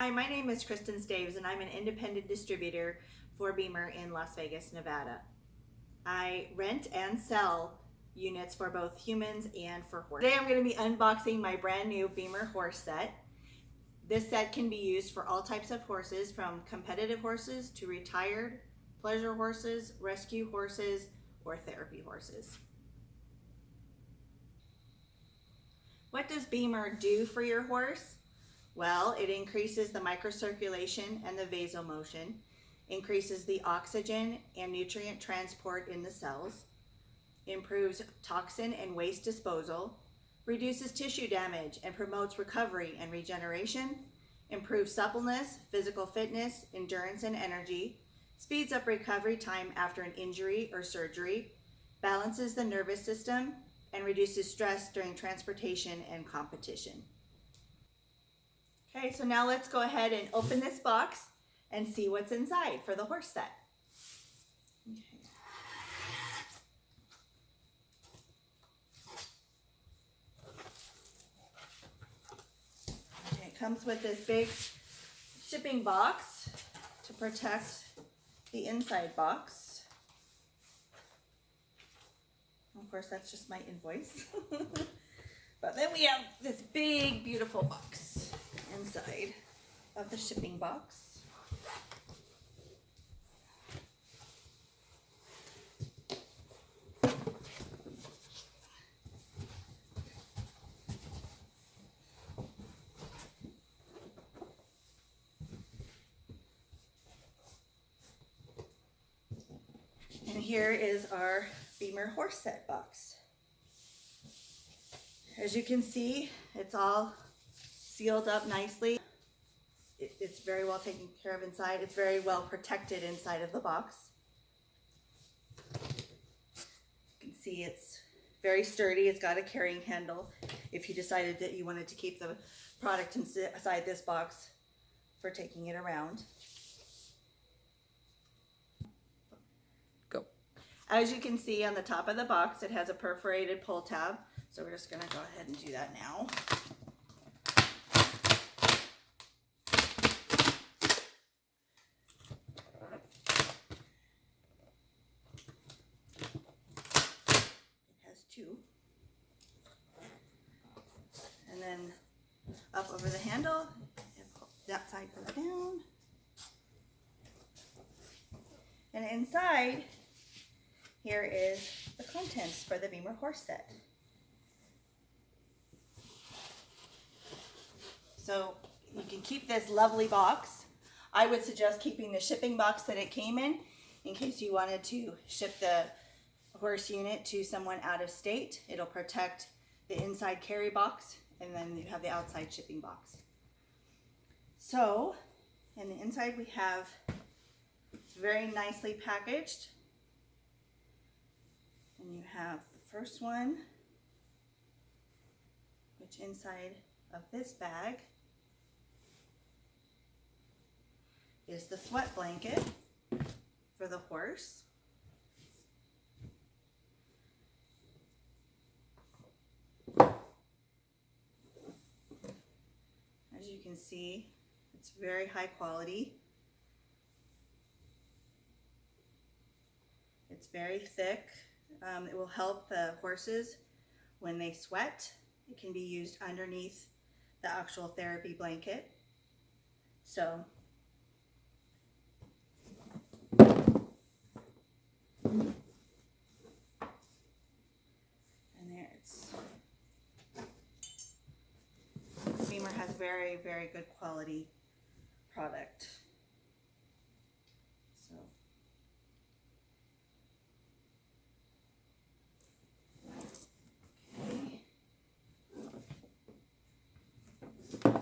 Hi, my name is Kristen Staves and I'm an independent distributor for BEMER in Las Vegas, Nevada. I rent and sell units for both humans and for horses. Today I'm going to be unboxing my brand new BEMER horse set. This set can be used for all types of horses, from competitive horses to retired, pleasure horses, rescue horses, or therapy horses. What does BEMER do for your horse? Well, it increases the microcirculation and the vasomotion, increases the oxygen and nutrient transport in the cells, improves toxin and waste disposal, reduces tissue damage and promotes recovery and regeneration, improves suppleness, physical fitness, endurance and energy, speeds up recovery time after an injury or surgery, balances the nervous system, and reduces stress during transportation and competition. Okay, so now let's go ahead and open this box and see what's inside for the horse set. Okay, it comes with this big shipping box to protect the inside box. Of course, that's just my invoice. But then we have this big, beautiful box inside of the shipping box. And here is our BEMER horse set box. As you can see, it's all sealed up nicely. It's very well taken care of inside. It's very well protected inside of the box. You can see it's very sturdy. It's got a carrying handle if you decided that you wanted to keep the product inside this box for taking it around. Go. As you can see on the top of the box, it has a perforated pull tab. So we're just going to go ahead and do that now. It has two. And then up over the handle, that side goes down. And inside, here is the contents for the BEMER horse set. So you can keep this lovely box. I would suggest keeping the shipping box that it came in case you wanted to ship the horse unit to someone out of state. It'll protect the inside carry box, and then you have the outside shipping box. So, in the inside we have, it's very nicely packaged. And you have the first one, which inside of this bag is the sweat blanket for the horse. As you can see, it's very high quality. It's very thick. It will help the horses when they sweat. It can be used underneath the actual therapy blanket. So, and there it's, BEMER has very, very good quality product. So, okay.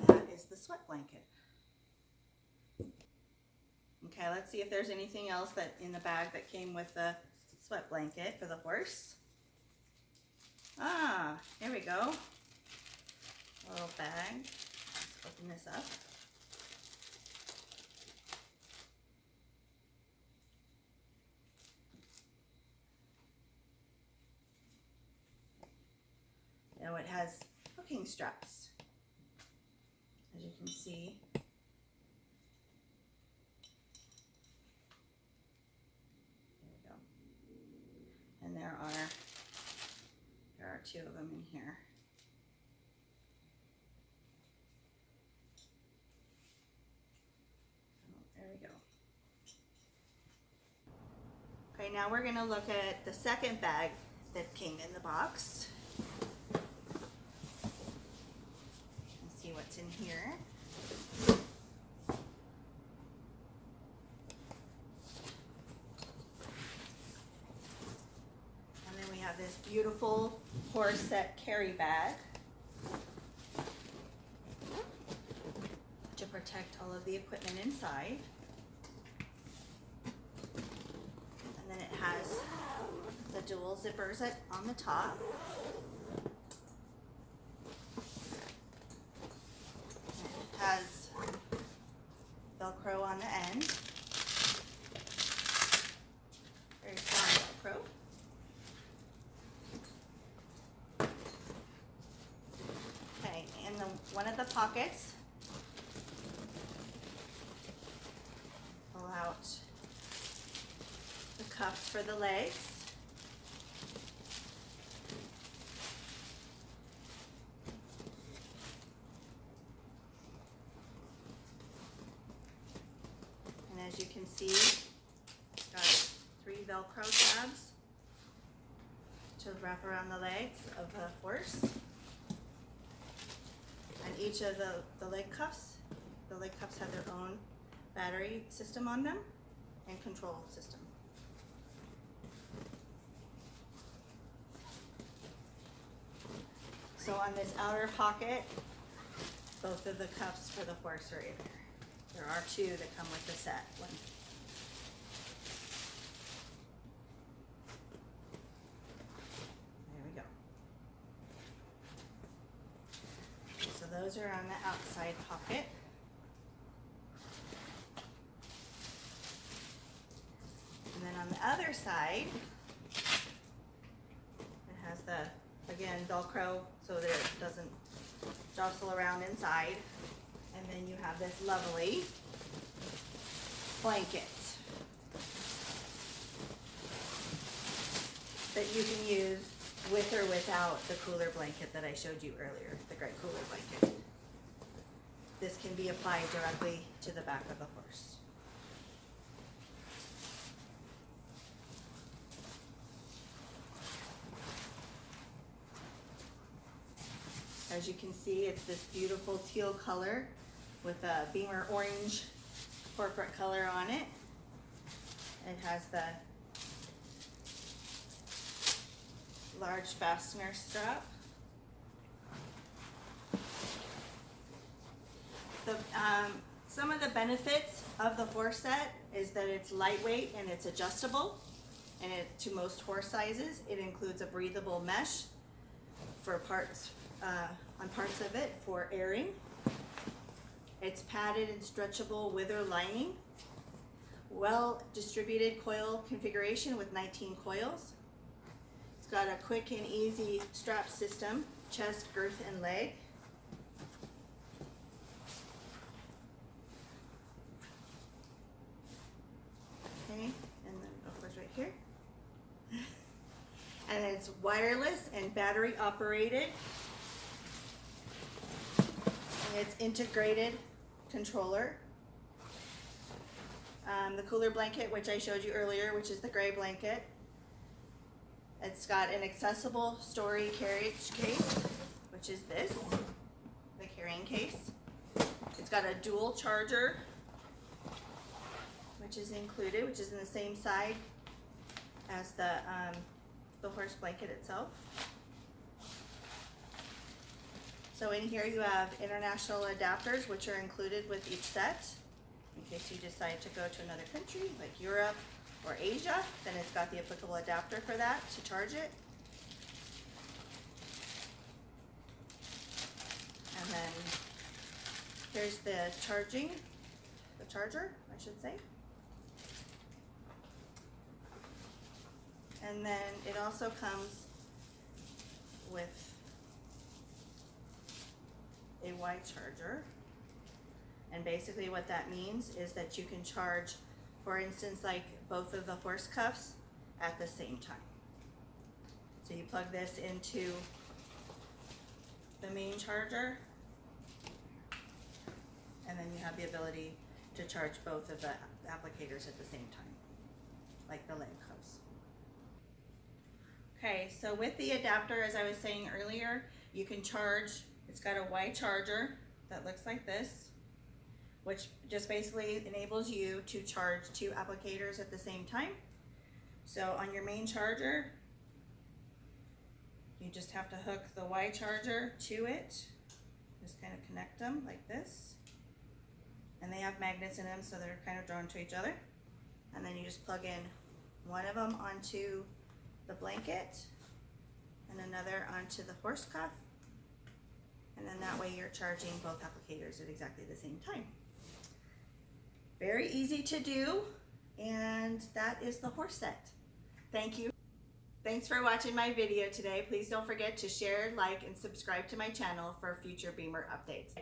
That is the sweat blanket. Okay, let's see if there's anything else that in the bag that came with the sweat blanket for the horse. Ah, here we go. A little bag. Let's open this up. Now it has hooking straps. As you can see, two of them in here. Oh, there we go. Okay, now we're going to look at the second bag that came in the box and see what's in here. And then we have this beautiful horse set carry bag to protect all of the equipment inside. And then it has the dual zippers on the top. And it has Velcro on the end. Very strong Velcro. Okay, and one of the pockets, pull out the cuffs for the legs. And as you can see, it's got 3 Velcro tabs to wrap around the legs of the horse. And each of the leg cuffs have their own battery system on them and control system. So on this outer pocket, both of the cuffs for the horse are in there. There are 2 that come with the set one. There we go. So those are on the outside pocket. And then on the other side, it has the, again, Velcro so that it doesn't jostle around inside. And then you have this lovely blanket that you can use with or without the cooler blanket that I showed you earlier, the gray cooler blanket. This can be applied directly to the back of the horse. As you can see, it's this beautiful teal color with a BEMER orange corporate color on it. It has the large fastener strap. Some of the benefits of the horse set is that it's lightweight and it's adjustable, and to most horse sizes. It includes a breathable mesh for parts on parts of it for airing. It's padded and stretchable wither lining. Well distributed coil configuration with 19 coils. It's got a quick and easy strap system, chest, girth, and leg. Okay, and then of course right here. And it's wireless and battery operated. And it's integrated controller. The cooler blanket, which I showed you earlier, which is the gray blanket. It's got an accessible story carriage case, which is this, the carrying case. It's got a dual charger, which is included, which is in the same side as the horse blanket itself. So in here you have international adapters, which are included with each set. In case you decide to go to another country, like Europe or Asia, then it's got the applicable adapter for that to charge it. And then here's the charger, I should say. And then it also comes with a Y charger. And basically what that means is that you can charge, for instance, like both of the horse cuffs at the same time. So you plug this into the main charger, and then you have the ability to charge both of the applicators at the same time, like the leg cuffs. Okay, so with the adapter, as I was saying earlier, you can charge, it's got a Y charger that looks like this, which just basically enables you to charge 2 applicators at the same time. So on your main charger, you just have to hook the Y charger to it. Just kind of connect them like this. And they have magnets in them, so they're kind of drawn to each other. And then you just plug in one of them onto the blanket and another onto the horse cuff. And then that way you're charging both applicators at exactly the same time. Very easy to do, and that is the horse set. Thank you. Thanks for watching my video today. Please don't forget to share, like, and subscribe to my channel for future BEMER updates.